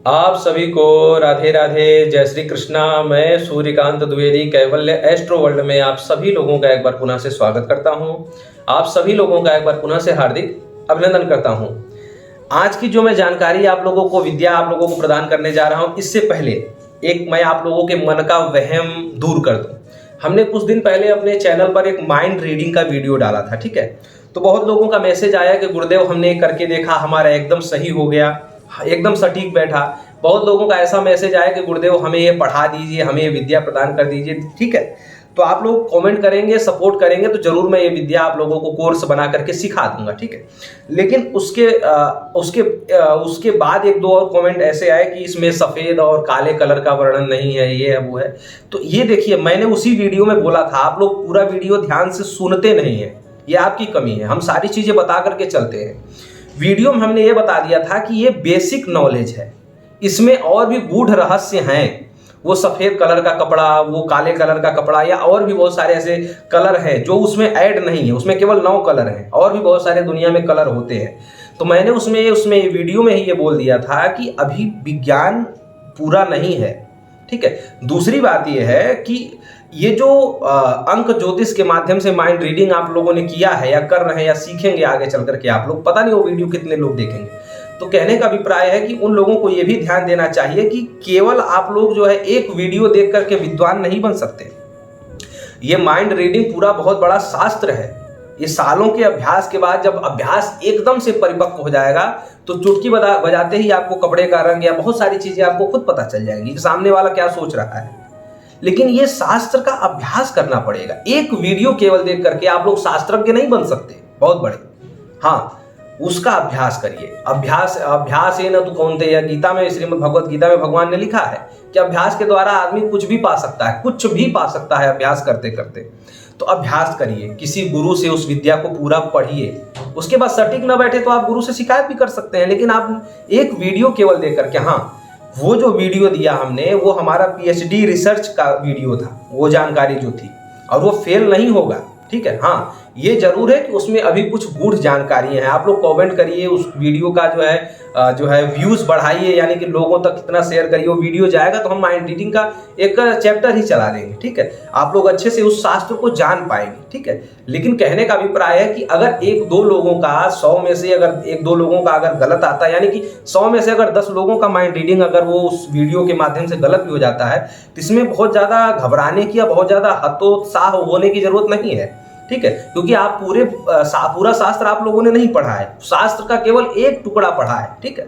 आप सभी को राधे राधे, जय श्री कृष्णा। मैं सूर्यकांत द्विवेदी कैवल्य एस्ट्रो वर्ल्ड में आप सभी लोगों का एक बार पुनः से स्वागत करता हूं। आप सभी लोगों का एक बार पुनः से हार्दिक अभिनंदन करता हूं। आज की जो मैं जानकारी आप लोगों को, विद्या आप लोगों को प्रदान करने जा रहा हूं, इससे पहले एक मैं आप लोगों के मन का वहम दूर कर दूं। हमने कुछ दिन पहले अपने चैनल पर एक माइंड रीडिंग का वीडियो डाला था, ठीक है। तो बहुत लोगों का मैसेज आया कि गुरुदेव हमने करके देखा, हमारा एकदम सही हो गया, एकदम सटीक बैठा। बहुत लोगों का ऐसा मैसेज आया कि गुरुदेव हमें ये पढ़ा दीजिए, हमें ये विद्या प्रदान कर दीजिए, ठीक है। तो आप लोग कमेंट करेंगे, सपोर्ट करेंगे तो जरूर मैं ये विद्या आप लोगों को कोर्स बना करके सिखा दूंगा, ठीक है। लेकिन उसके बाद एक दो और कमेंट ऐसे आए कि इसमें सफेद और काले कलर का वर्णन नहीं है, ये है वो है। तो ये देखिए, मैंने उसी वीडियो में बोला था, आप लोग पूरा वीडियो ध्यान से सुनते नहीं है, ये आपकी कमी है। हम सारी चीजें बता करके चलते हैं। वीडियो में हमने ये बता दिया था कि ये बेसिक नॉलेज है, इसमें और भी गूढ़ रहस्य हैं। वो सफेद कलर का कपड़ा, वो काले कलर का कपड़ा, या और भी बहुत सारे ऐसे कलर हैं जो उसमें ऐड नहीं है। उसमें केवल 9 कलर हैं, और भी बहुत सारे दुनिया में कलर होते हैं। तो मैंने उसमें वीडियो में ही ये बोल दिया था कि अभी विज्ञान पूरा नहीं है, ठीक है। दूसरी बात ये है कि ये जो अंक ज्योतिष के माध्यम से माइंड रीडिंग आप लोगों ने किया है या कर रहे हैं या सीखेंगे आगे चल करके आप लोग, पता नहीं वो वीडियो कितने लोग देखेंगे। तो कहने का अभिप्राय है कि उन लोगों को ये भी ध्यान देना चाहिए कि केवल आप लोग जो है एक वीडियो देख करके विद्वान नहीं बन सकते। ये माइंड रीडिंग पूरा बहुत बड़ा शास्त्र है। ये सालों के अभ्यास के बाद जब अभ्यास एकदम से परिपक्व हो जाएगा तो चुटकी बजाते ही आपको कपड़े का रंग या बहुत सारी चीजें आपको खुद पता चल जाएंगी कि सामने वाला क्या सोच रहा है। लेकिन ये शास्त्र का अभ्यास करना पड़ेगा। एक वीडियो केवल देख करके आप लोग शास्त्रज्ञ नहीं बन सकते, बहुत बड़े। हाँ, उसका अभ्यास करिए। अभ्यास ये न तो कौनते, या गीता में, श्रीमद् भगवत गीता में भगवान ने लिखा है कि अभ्यास के द्वारा आदमी कुछ भी पा सकता है, कुछ भी पा सकता है अभ्यास करते करते। तो अभ्यास करिए, किसी गुरु से उस विद्या को पूरा पढ़िए। उसके बाद सटीक न बैठे तो आप गुरु से शिकायत भी कर सकते हैं, लेकिन आप एक वीडियो केवल देख करके, हाँ, वो जो वीडियो दिया हमने वो हमारा पीएचडी रिसर्च का वीडियो था, वो जानकारी जो थी, और वो फेल नहीं होगा, ठीक है। हाँ, ये जरूर है कि उसमें अभी कुछ गूढ़ जानकारियां हैं। आप लोग कमेंट करिए, उस वीडियो का जो है व्यूज बढ़ाइए, यानी कि लोगों तक कितना शेयर करिए। वो वीडियो जाएगा तो हम माइंड रीडिंग का एक चैप्टर ही चला देंगे, ठीक है। आप लोग अच्छे से उस शास्त्र को जान पाएंगे, ठीक है। लेकिन कहने का अभिप्राय है कि अगर 1-2 लोगों का 100 में से अगर 1-2 लोगों का अगर गलत आता है, यानी कि 100 में से अगर 10 लोगों का माइंड रीडिंग अगर वो उस वीडियो के माध्यम से गलत भी हो जाता है, तो इसमें बहुत ज्यादा घबराने की या बहुत ज्यादा हतोत्साह होने की जरूरत नहीं है, ठीक है। क्योंकि आप पूरा शास्त्र आप लोगों ने नहीं पढ़ा है, शास्त्र का केवल एक टुकड़ा पढ़ा है, ठीक है।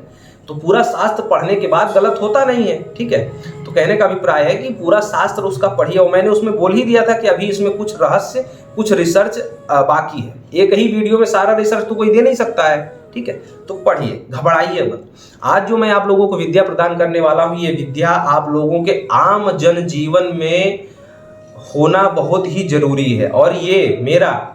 तो पूरा शास्त्र पढ़ने के बाद गलत होता नहीं है, ठीक है। तो कहने का अभिप्राय है कि पूरा शास्त्र उसका पढ़िए। और मैंने उसमें बोल ही दिया था कि अभी इसमें कुछ रहस्य, कुछ रिसर्च बाकी है। एक ही वीडियो में सारा रिसर्च तो कोई दे नहीं सकता है, ठीक है। तो पढ़िए, घबराइए मत। आज जो मैं आप लोगों को विद्या प्रदान करने वाला हूँ, ये विद्या आप लोगों के आम जन जीवन में होना बहुत ही जरूरी है। और ये मेरा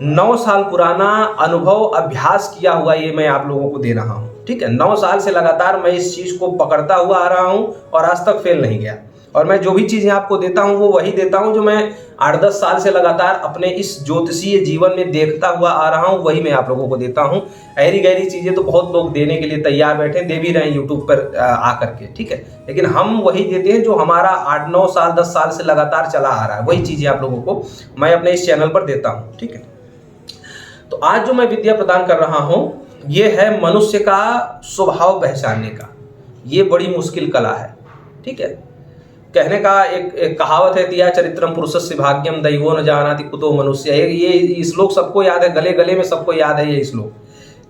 9 साल पुराना अनुभव, अभ्यास किया हुआ ये मैं आप लोगों को दे रहा हूं, ठीक है। 9 साल से लगातार मैं इस चीज को पकड़ता हुआ आ रहा हूं और आज तक फेल नहीं गया। और मैं जो भी चीजें आपको देता हूं वो वही देता हूं जो मैं 8-10 साल से लगातार अपने इस ज्योतिषीय जीवन में देखता हुआ आ रहा हूं, वही मैं आप लोगों को देता हूं। ऐरी गहरी चीजें तो बहुत लोग देने के लिए तैयार बैठे, दे भी रहे हैं यूट्यूब पर आकर के, ठीक है। लेकिन हम वही देते हैं जो हमारा 8-9 साल 10 साल से लगातार चला आ रहा है। वही चीजें आप लोगों को मैं अपने इस चैनल पर देता हूं, ठीक है। तो आज जो मैं विद्या प्रदान कर रहा हूं, ये है मनुष्य का स्वभाव पहचानने का। ये बड़ी मुश्किल कला है, ठीक है। कहने का एक कहावत है, तिया चरित्रम पुरुषस्य भाग्यम दैवो न जानाति कुतो मनुष्य। ये श्लोक सबको याद है, गले गले में सबको याद है ये श्लोक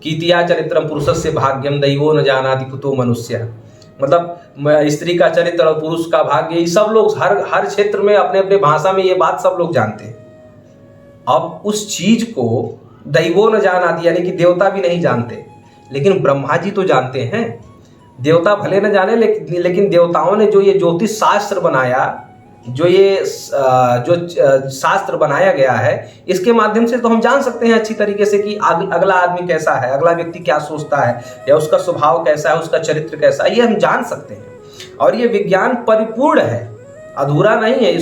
कि तिया चरित्रम पुरुषस्य भाग्यम दैवो न जानाति कुतो मनुष्य। मतलब स्त्री का चरित्र और पुरुष का भाग्य, ये सब लोग हर क्षेत्र में अपने अपने भाषा में ये बात सब लोग जानते हैं। अब उस चीज को दैवो न जानाति, यानी कि देवता भी नहीं जानते, लेकिन ब्रह्मा जी तो जानते हैं। देवता भले न जाने, लेकिन देवताओं ने जो ये ज्योतिष शास्त्र बनाया, जो शास्त्र बनाया गया है, इसके माध्यम से तो हम जान सकते हैं अच्छी तरीके से कि अगला आदमी कैसा है, अगला व्यक्ति क्या सोचता है, या उसका स्वभाव कैसा है, उसका चरित्र कैसा है, ये हम जान सकते हैं। और ये विज्ञान परिपूर्ण है, अधूरा नहीं है।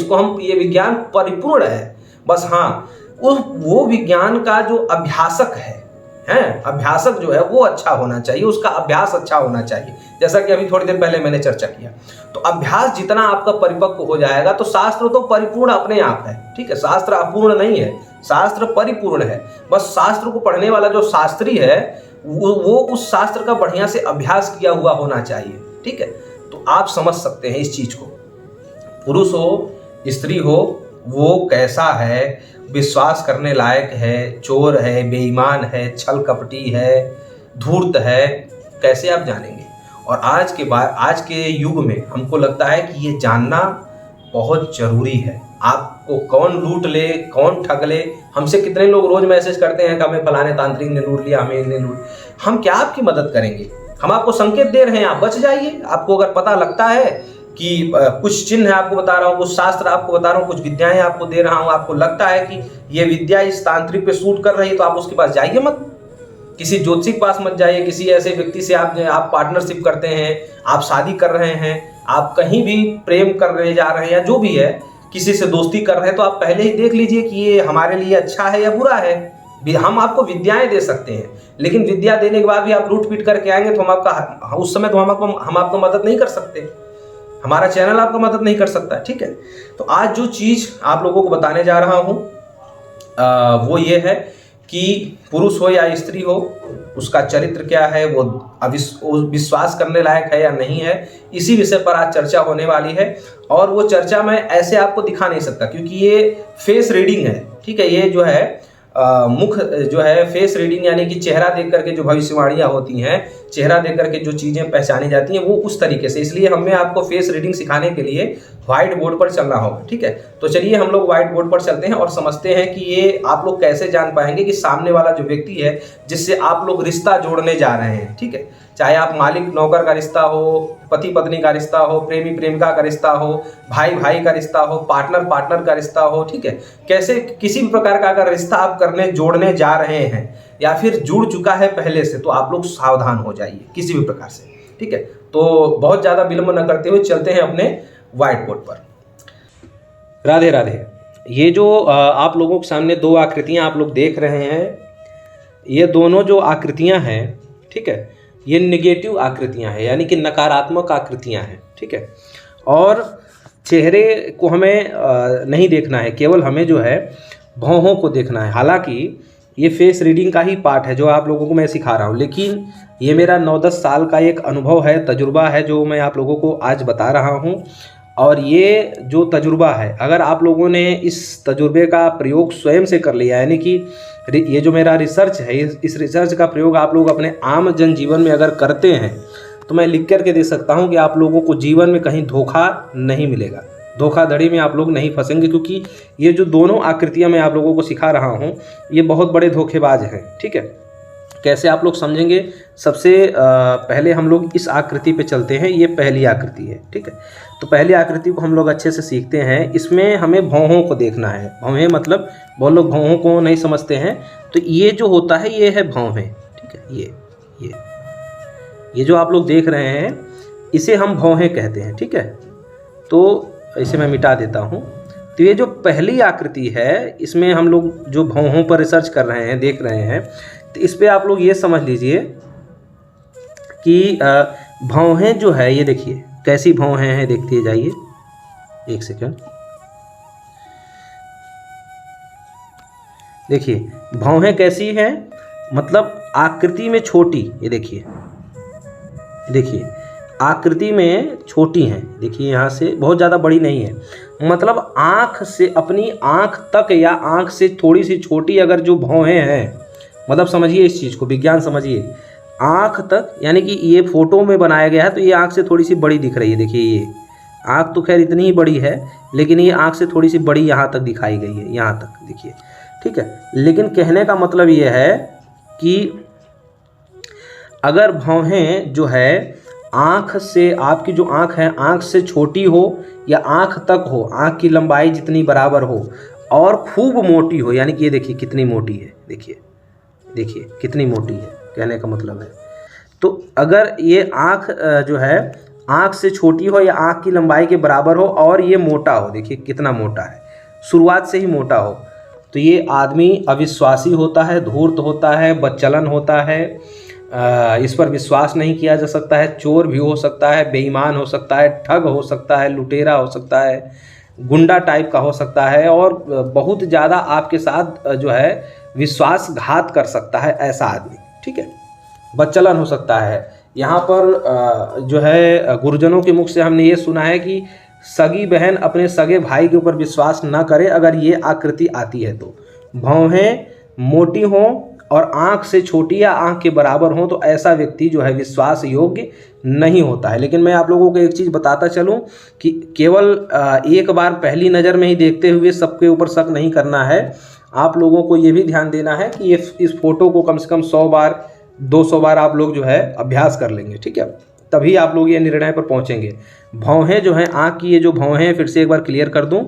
ये विज्ञान परिपूर्ण है। बस हाँ, वो विज्ञान का जो अभ्यासक है, हैं, अभ्यासक जो है वो अच्छा होना चाहिए, उसका अभ्यास अच्छा होना चाहिए, जैसा कि अभी थोड़ी देर पहले मैंने चर्चा किया। तो अभ्यास जितना आपका परिपक्व हो जाएगा तो शास्त्र तो परिपूर्ण अपने आप है, ठीक है, शास्त्र अपूर्ण नहीं है, शास्त्र परिपूर्ण है। बस शास्त्र को पढ़ने वाला जो शास्त्री है वो उस शास्त्र का बढ़िया से अभ्यास किया हुआ होना चाहिए, ठीक है। तो आप समझ सकते हैं इस चीज को, पुरुष हो स्त्री हो वो कैसा है, विश्वास करने लायक है, चोर है, बेईमान है, छल कपटी है, धूर्त है, कैसे आप जानेंगे। और आज के युग में हमको लगता है कि ये जानना बहुत जरूरी है। आपको कौन लूट ले, कौन ठग ले, हमसे कितने लोग रोज मैसेज करते हैं कि हमें फलाने तांत्रिक ने लूट लिया, हमें इन्हें लूट, हम क्या आपकी मदद करेंगे। हम आपको संकेत दे रहे हैं, आप बच जाइए। आपको अगर पता लगता है कि कुछ चिन्ह आपको बता रहा हूँ, कुछ शास्त्र आपको बता रहा हूँ, कुछ विद्याएं आपको दे रहा हूँ, आपको लगता है कि ये विद्या इस तांत्रिक पे सूट कर रही है, तो आप उसके पास जाइए मत, किसी ज्योतिषी के पास मत जाइए, किसी ऐसे व्यक्ति से आप पार्टनरशिप करते हैं, आप शादी कर रहे हैं, आप कहीं भी प्रेम कर रहे जा रहे हैं या जो भी है, किसी से दोस्ती कर रहे हैं, तो आप पहले ही देख लीजिए कि ये हमारे लिए अच्छा है या बुरा है। हम आपको विद्याएं दे सकते हैं, लेकिन विद्या देने के बाद भी आप लूट पीट करके आएंगे तो उस समय तो हम आपको मदद नहीं कर सकते, हमारा चैनल आपको मदद नहीं कर सकता, ठीक है। तो आज जो चीज आप लोगों को बताने जा रहा हूं वो ये है कि पुरुष हो या स्त्री हो, उसका चरित्र क्या है, वो विश्वास करने लायक है या नहीं है, इसी विषय पर आज चर्चा होने वाली है। और वो चर्चा मैं ऐसे आपको दिखा नहीं सकता क्योंकि ये फेस रीडिंग है, ठीक है। ये जो है मुख जो है फेस रीडिंग, यानी कि चेहरा देख करके जो भविष्यवाणियां होती हैं, चेहरा देख करके जो चीजें पहचानी जाती हैं वो उस तरीके से, इसलिए हमें आपको फेस रीडिंग सिखाने के लिए व्हाइट बोर्ड पर चलना होगा, ठीक है। तो चलिए हम लोग व्हाइट बोर्ड पर चलते हैं और समझते हैं कि ये आप लोग कैसे जान पाएंगे कि सामने वाला जो व्यक्ति है जिससे आप लोग रिश्ता जोड़ने जा रहे हैं, ठीक है। चाहे आप मालिक नौकर का रिश्ता हो, पति पत्नी का रिश्ता हो, प्रेमी प्रेमिका का रिश्ता हो, भाई भाई का रिश्ता हो, पार्टनर पार्टनर का रिश्ता हो, ठीक है। कैसे किसी भी प्रकार का अगर रिश्ता आप जोड़ने जा रहे हैं या फिर जुड़ चुका है पहले से, तो आप लोग सावधान हो जाइए किसी भी प्रकार से, ठीक है। तो बहुत ज्यादा विलंब न करते हुए चलते हैं अपने व्हाइट बोर्ड पर। राधे राधे। ये जो आप लोगों के सामने दो आकृतियां आप लोग देख रहे हैं, ये दोनों जो आकृतियां हैं, ठीक है, ये नेगेटिव आकृतियां हैं, यानी कि नकारात्मक आकृतियां हैं, ठीक है। और चेहरे को हमें नहीं देखना है, केवल हमें जो है भौहों को देखना है। हालांकि ये फेस रीडिंग का ही पार्ट है जो आप लोगों को मैं सिखा रहा हूँ, लेकिन ये मेरा 9-10 साल का एक अनुभव है, तजुर्बा है, जो मैं आप लोगों को आज बता रहा हूँ। और ये जो तजुर्बा है, अगर आप लोगों ने इस तजुर्बे का प्रयोग स्वयं से कर लिया, यानी कि ये जो मेरा रिसर्च है, इस रिसर्च का प्रयोग आप लोग अपने आम जनजीवन में अगर करते हैं, तो मैं लिख करके दे सकता हूं कि आप लोगों को जीवन में कहीं धोखा नहीं मिलेगा, धोखाधड़ी में आप लोग नहीं फंसेंगे। क्योंकि ये जो दोनों आकृतियां मैं आप लोगों को सिखा रहा हूं, ये बहुत बड़े धोखेबाज हैं, ठीक है। कैसे आप लोग समझेंगे, सबसे पहले हम लोग इस आकृति पे चलते हैं। ये पहली आकृति है, ठीक है। तो पहली आकृति को हम लोग अच्छे से सीखते हैं। इसमें हमें भौहों को देखना है। भौहें मतलब बहुत लोग भौहों को नहीं समझते हैं, तो ये जो होता है ये है भौहें, ठीक है। ये जो आप लोग देख रहे हैं इसे हम भौहें कहते हैं, ठीक है। तो इसे मैं मिटा देता हूँ। तो ये जो पहली आकृति है, इसमें हम लोग जो भौहों पर रिसर्च कर रहे हैं, देख रहे हैं, तो इस पे आप लोग ये समझ लीजिए कि भौहें जो है, ये देखिए कैसी भौहें हैं, देखते जाइए, एक सेकंड। देखिए भौहें कैसी हैं, मतलब आकृति में छोटी, ये देखिए आकृति में छोटी हैं। देखिए यहाँ से बहुत ज़्यादा बड़ी नहीं है, मतलब आँख से, अपनी आँख तक या आँख से थोड़ी सी छोटी अगर जो भौहें हैं, मतलब समझिए इस चीज़ को, विज्ञान समझिए, आँख तक, यानी कि ये फोटो में बनाया गया है तो ये आँख से थोड़ी सी बड़ी दिख रही है। देखिए ये आँख तो खैर इतनी ही बड़ी है, लेकिन ये आँख से थोड़ी सी बड़ी यहाँ तक दिखाई गई है, यहाँ तक देखिए, ठीक है। लेकिन कहने का मतलब ये है कि अगर भौहें जो है आँख से, आपकी जो आँख है आँख से छोटी हो या आँख तक हो, आँख की लंबाई जितनी बराबर हो और खूब मोटी हो, यानी कि ये देखिए कितनी मोटी है, देखिए कितनी मोटी है, कहने का मतलब है। तो अगर ये आँख जो है आँख से छोटी हो या आँख की लंबाई के बराबर हो और ये मोटा हो, देखिए कितना मोटा है, शुरुआत से ही मोटा हो, तो ये आदमी अविश्वासी होता है, धूर्त होता है, बदचलन होता है, इस पर विश्वास नहीं किया जा सकता है, चोर भी हो सकता है, बेईमान हो सकता है, ठग हो सकता है, लुटेरा हो सकता है, गुंडा टाइप का हो सकता है, और बहुत ज़्यादा आपके साथ जो है विश्वासघात कर सकता है ऐसा आदमी, ठीक है। बदचलन हो सकता है। यहाँ पर जो है गुरुजनों के मुख से हमने ये सुना है कि सगी बहन अपने सगे भाई के ऊपर विश्वास न करे अगर ये आकृति आती है तो। भौहें मोटी हों और आँख से छोटी या आँख के बराबर हों तो ऐसा व्यक्ति जो है विश्वास योग्य नहीं होता है। लेकिन मैं आप लोगों को एक चीज़ बताता चलूं कि केवल एक बार पहली नज़र में ही देखते हुए सबके ऊपर शक नहीं करना है। आप लोगों को ये भी ध्यान देना है कि इस फोटो को कम से कम 100 बार 200 बार आप लोग जो है अभ्यास कर लेंगे, ठीक है, तभी आप लोग ये निर्णय पर पहुंचेंगे। भौहें जो हैं, आँख की ये जो भौहें, फिर से एक बार क्लियर कर दूं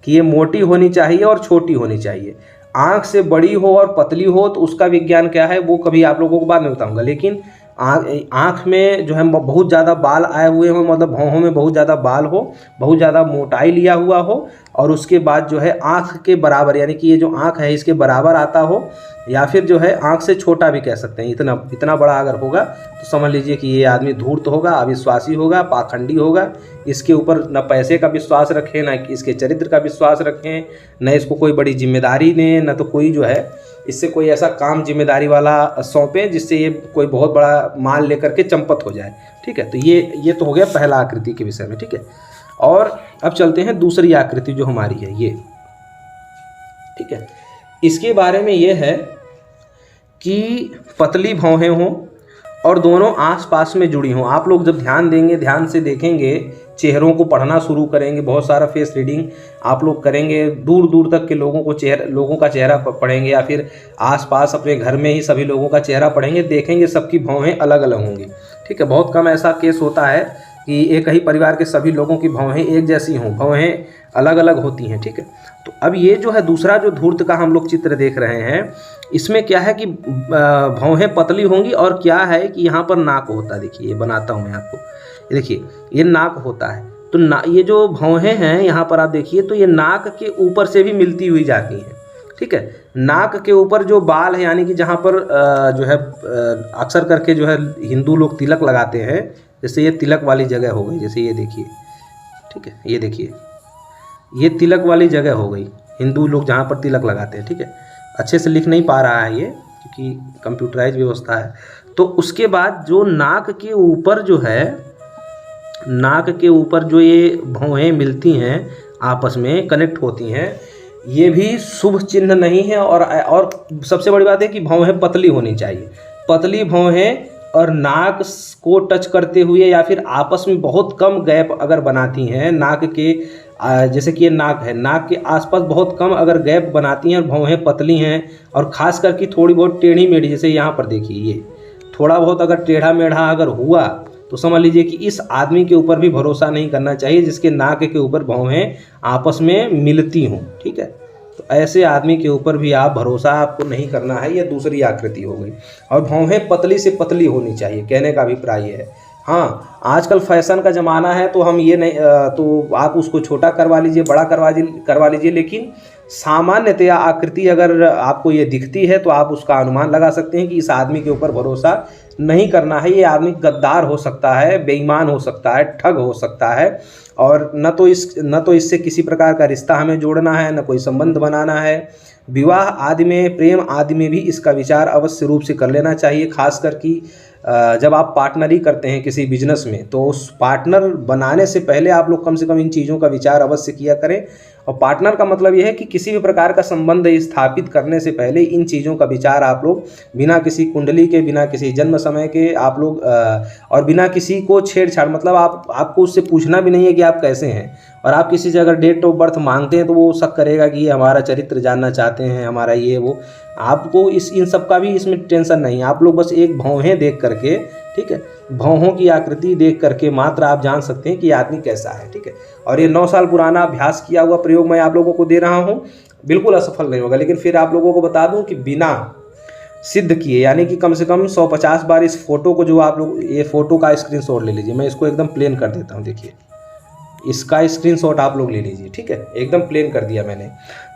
कि ये मोटी होनी चाहिए और छोटी होनी चाहिए। आँख से बड़ी हो और पतली हो तो उसका विज्ञान क्या है वो कभी आप लोगों को बाद में बताऊंगा। लेकिन आँख में जो है बहुत ज़्यादा बाल आए हुए हो, मतलब भौहों में बहुत ज़्यादा बाल हो, बहुत ज़्यादा मोटाई लिया हुआ हो, और उसके बाद जो है आँख के बराबर, यानी कि ये जो आँख है इसके बराबर आता हो, या फिर जो है आँख से छोटा भी कह सकते हैं। इतना बड़ा अगर होगा तो समझ लीजिए कि ये आदमी धूर्त होगा, अविश्वासी होगा, पाखंडी होगा। इसके ऊपर न पैसे का विश्वास रखें, न इसके चरित्र का विश्वास रखें, न इसको कोई बड़ी जिम्मेदारी दें, न तो कोई जो है इससे कोई ऐसा काम जिम्मेदारी वाला सौंपें जिससे ये कोई बहुत बड़ा माल लेकर के चंपत हो जाए, ठीक है। तो ये तो हो गया पहला आकृति के विषय में, ठीक है। और अब चलते हैं दूसरी आकृति जो हमारी है ये, ठीक है। इसके बारे में ये है कि पतली भौहें हों और दोनों आसपास में जुड़ी हों। आप लोग जब ध्यान देंगे, ध्यान से देखेंगे, चेहरों को पढ़ना शुरू करेंगे, बहुत सारा फेस रीडिंग आप लोग करेंगे, दूर दूर तक के लोगों का चेहरा पढ़ेंगे, या फिर आसपास अपने घर में ही सभी लोगों का चेहरा पढ़ेंगे, देखेंगे सबकी भौहें अलग अलग होंगी, ठीक है। बहुत कम ऐसा केस होता है कि एक ही परिवार के सभी लोगों की भौहें एक जैसी हों, भौहें अलग अलग होती हैं, ठीक है। तो अब ये जो है दूसरा जो धूर्त का हम लोग चित्र देख रहे हैं, इसमें क्या है कि भौहें पतली होंगी, और क्या है कि यहाँ पर नाक होता है। देखिए, ये बनाता हूँ मैं आपको, ये देखिए ये नाक होता है। तो ये जो भौहें हैं यहाँ पर आप देखिए, तो ये नाक के ऊपर से भी मिलती हुई जाती हैं, ठीक है। नाक के ऊपर जो बाल है, यानी कि जहाँ पर जो है अक्सर करके जो है हिंदू लोग तिलक लगाते हैं, जैसे ये तिलक वाली जगह हो गई, जैसे ये देखिए, ठीक है, ये देखिए ये तिलक वाली जगह हो गई, हिंदू लोग जहाँ पर तिलक लगाते हैं, ठीक है। अच्छे से लिख नहीं पा रहा है ये क्योंकि कंप्यूटराइज व्यवस्था है। तो उसके बाद जो नाक के ऊपर जो है, नाक के ऊपर जो ये भौहें मिलती हैं, आपस में कनेक्ट होती हैं, ये भी शुभ चिन्ह नहीं है। और सबसे बड़ी बात है कि भौहें पतली होनी चाहिए। पतली भौहें और नाक को टच करते हुए या फिर आपस में बहुत कम गैप अगर बनाती हैं, नाक के जैसे कि ये नाक है, नाक के आसपास बहुत कम अगर गैप बनाती हैं और भौहें पतली हैं, और ख़ास करके थोड़ी बहुत टेढ़ी मेढ़ी, जैसे यहाँ पर देखिए ये थोड़ा बहुत अगर टेढ़ा मेढ़ा अगर हुआ तो समझ लीजिए कि इस आदमी के ऊपर भी भरोसा नहीं करना चाहिए जिसके नाक के ऊपर भौहें आपस में मिलती हों, ठीक है। तो ऐसे आदमी के ऊपर भी आप भरोसा आपको नहीं करना है। ये दूसरी आकृति हो गई। और भौहें पतली से पतली होनी चाहिए, कहने का अभिप्राय है। हाँ, आजकल फैशन का ज़माना है तो हम ये नहीं, तो आप उसको छोटा करवा लीजिए, बड़ा करवा लीजिए, लेकिन सामान्यतया आकृति अगर आपको ये दिखती है तो आप उसका अनुमान लगा सकते हैं कि इस आदमी के ऊपर भरोसा नहीं करना है। ये आदमी गद्दार हो सकता है, बेईमान हो सकता है, ठग हो सकता है, और न तो इससे किसी प्रकार का रिश्ता हमें जोड़ना है, न कोई संबंध बनाना है। विवाह आदि में, प्रेम आदि में भी इसका विचार अवश्य रूप से कर लेना चाहिए। खासकर कि जब आप पार्टनरी करते हैं किसी बिजनेस में, तो उस पार्टनर बनाने से पहले आप लोग कम से कम इन चीज़ों का विचार अवश्य किया करें। और पार्टनर का मतलब यह है कि किसी भी प्रकार का संबंध स्थापित करने से पहले इन चीज़ों का विचार आप लोग बिना किसी कुंडली के, बिना किसी जन्म समय के आप लोग और बिना किसी को छेड़छाड़, मतलब आपको उससे पूछना भी नहीं है कि आप कैसे हैं। और आप किसी से अगर डेट ऑफ बर्थ मांगते हैं तो वो शक करेगा कि ये हमारा चरित्र जानना चाहते हैं, हमारा ये वो। आपको इन सब का भी इसमें टेंशन नहीं है। आप लोग बस एक भौहें देख करके, ठीक है, भौहों की आकृति देख करके मात्र आप जान सकते हैं कि आदमी कैसा है, ठीक है। और ये 9 साल पुराना अभ्यास किया हुआ प्रयोग मैं आप लोगों को दे रहा हूँ, बिल्कुल असफल नहीं होगा। लेकिन फिर आप लोगों को बता दूं कि बिना सिद्ध किए, यानी कि कम से कम 150 बार इस फोटो को, जो आप लोग ये फोटो का स्क्रीनशॉट ले लीजिए, मैं इसको एकदम प्लेन कर देता हूँ। देखिए, इसका स्क्रीनशॉट आप लोग ले लीजिए, ठीक है, एकदम प्लेन कर दिया मैंने।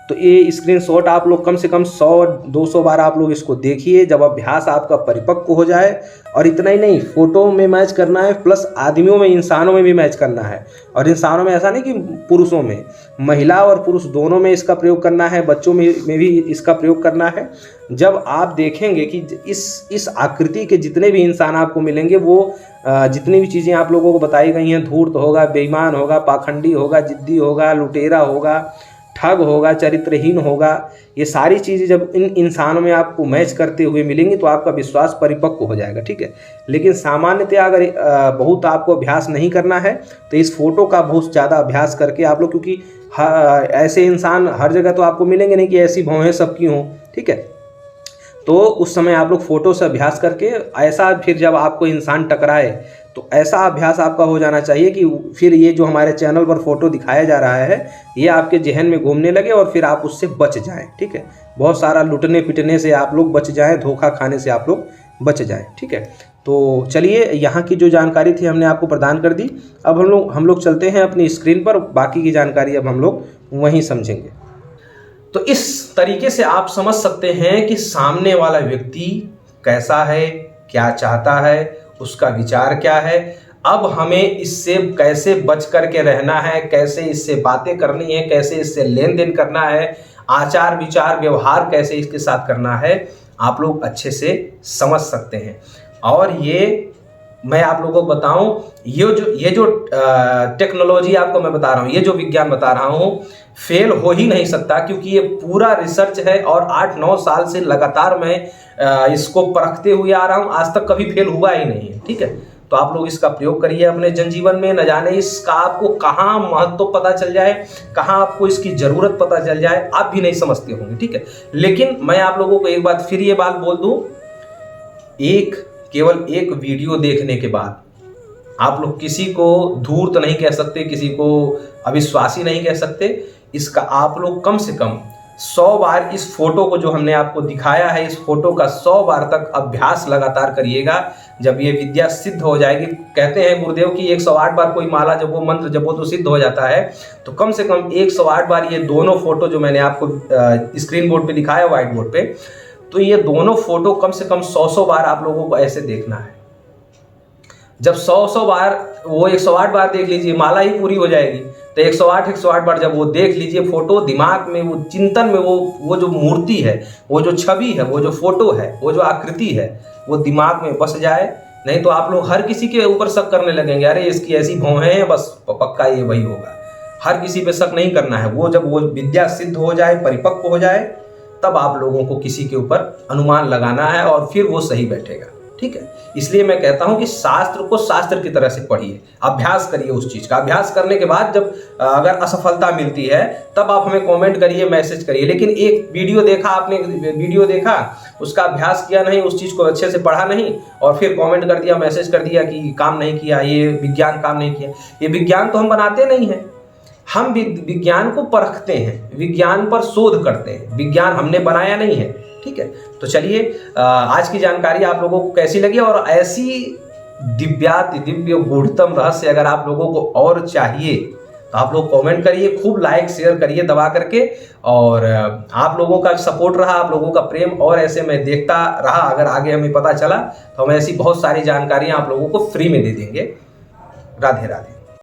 तो ये स्क्रीनशॉट आप लोग कम से कम 100-200 बार आप लोग इसको देखिए, जब अभ्यास आपका परिपक्व हो जाए। और इतना ही नहीं, फोटो में मैच करना है, प्लस आदमियों में, इंसानों में भी मैच करना है। और इंसानों में ऐसा नहीं कि पुरुषों में, महिला और पुरुष दोनों में इसका प्रयोग करना है, बच्चों में भी इसका प्रयोग करना है। जब आप देखेंगे कि इस आकृति के जितने भी इंसान आपको मिलेंगे, वो जितनी भी चीज़ें आप लोगों को बताई गई हैं, धूर्त होगा, बेईमान होगा, पाखंडी होगा, जिद्दी होगा, लुटेरा होगा, ठग होगा, चरित्रहीन होगा, ये सारी चीज़ें जब इन इंसानों में आपको मैच करते हुए मिलेंगी तो आपका विश्वास परिपक्व हो जाएगा, ठीक है। लेकिन सामान्यतः अगर बहुत आपको अभ्यास नहीं करना है तो इस फोटो का बहुत ज़्यादा अभ्यास करके आप लोग, क्योंकि ऐसे इंसान हर जगह तो आपको मिलेंगे नहीं कि ऐसी भौहें सबकी हों, ठीक है। तो उस समय आप लोग फ़ोटो से अभ्यास करके ऐसा, फिर जब आपको इंसान टकराए तो ऐसा अभ्यास आपका हो जाना चाहिए कि फिर ये जो हमारे चैनल पर फ़ोटो दिखाया जा रहा है ये आपके जहन में घूमने लगे और फिर आप उससे बच जाएं, ठीक है। बहुत सारा लुटने पिटने से आप लोग बच जाएं, धोखा खाने से आप लोग बच जाएं, ठीक है। तो चलिए, यहाँ की जो जानकारी थी हमने आपको प्रदान कर दी। अब हम लोग चलते हैं अपनी स्क्रीन पर, बाकी की जानकारी अब हम लोग वहीं समझेंगे। तो इस तरीके से आप समझ सकते हैं कि सामने वाला व्यक्ति कैसा है, क्या चाहता है, उसका विचार क्या है। अब हमें इससे कैसे बच करके रहना है, कैसे इससे बातें करनी है, कैसे इससे लेन देन करना है, आचार विचार व्यवहार कैसे इसके साथ करना है, आप लोग अच्छे से समझ सकते हैं। और ये मैं आप लोगों को बताऊं, ये जो टेक्नोलॉजी आपको मैं बता रहा हूं, ये जो विज्ञान बता रहा हूं, फेल हो ही नहीं सकता, क्योंकि ये पूरा रिसर्च है और 8-9 साल से लगातार मैं इसको परखते हुए आ रहा हूं, आज तक कभी फेल हुआ ही नहीं है, ठीक है। तो आप लोग इसका प्रयोग करिए अपने जनजीवन में, न जाने इसका आपको कहाँ महत्व पता चल जाए, कहाँ आपको इसकी ज़रूरत पता चल जाए, आप भी नहीं समझते होंगे, ठीक है। लेकिन मैं आप लोगों को एक बात फिर ये बात बोल दूँ, केवल एक वीडियो देखने के बाद आप लोग किसी को धूर्त नहीं कह सकते, किसी को अविश्वासी नहीं कह सकते। इसका आप लोग कम से कम 100 बार इस फोटो को जो हमने आपको दिखाया है, इस फोटो का 100 बार तक अभ्यास लगातार करिएगा। जब ये विद्या सिद्ध हो जाएगी, कहते हैं गुरुदेव कि 108 बार कोई माला जपो, मंत्र जपो तो सिद्ध हो जाता है। तो कम से कम 108 बार ये दोनों फोटो जो मैंने आपको स्क्रीन बोर्ड पे दिखाया, व्हाइट बोर्ड पे, तो ये दोनों फोटो कम से कम 100 बार आप लोगों को ऐसे देखना है। जब 100 बार, वो 108 बार देख लीजिए, माला ही पूरी हो जाएगी। तो 108 बार जब वो देख लीजिए, फोटो दिमाग में, वो चिंतन में, वो जो मूर्ति है, वो जो छवि है, वो जो फोटो है, वो जो आकृति है, वो दिमाग में बस जाए। नहीं तो आप लोग हर किसी के ऊपर शक करने लगेंगे, अरे इसकी ऐसी भौहें हैं, बस पक्का ये वही होगा। हर किसी पे शक नहीं करना है। वो जब वो विद्या सिद्ध हो जाए, परिपक्व हो जाए, तब आप लोगों को किसी के ऊपर अनुमान लगाना है और फिर वो सही बैठेगा, ठीक है। इसलिए मैं कहता हूं कि शास्त्र को शास्त्र की तरह से पढ़िए, अभ्यास करिए उस चीज का। अभ्यास करने के बाद जब अगर असफलता मिलती है तब आप हमें कमेंट करिए, मैसेज करिए। लेकिन एक वीडियो देखा आपने, वीडियो देखा, उसका अभ्यास किया नहीं, उस चीज को अच्छे से पढ़ा नहीं और फिर कमेंट कर दिया, मैसेज कर दिया कि काम नहीं किया, ये विज्ञान काम नहीं किया। ये विज्ञान तो हम बनाते नहीं हैं, हम विज्ञान को परखते हैं, विज्ञान पर शोध करते हैं, विज्ञान हमने बनाया नहीं है, ठीक है। तो चलिए, आज की जानकारी आप लोगों को कैसी लगी, और ऐसी दिव्य गूढ़तम रहस्य अगर आप लोगों को और चाहिए तो आप लोग कमेंट करिए, खूब लाइक शेयर करिए दबा करके। और आप लोगों का सपोर्ट रहा, आप लोगों का प्रेम और ऐसे मैं देखता रहा, अगर आगे हमें पता चला तो हम ऐसी बहुत सारी जानकारियां आप लोगों को फ्री में दे देंगे। राधे राधे।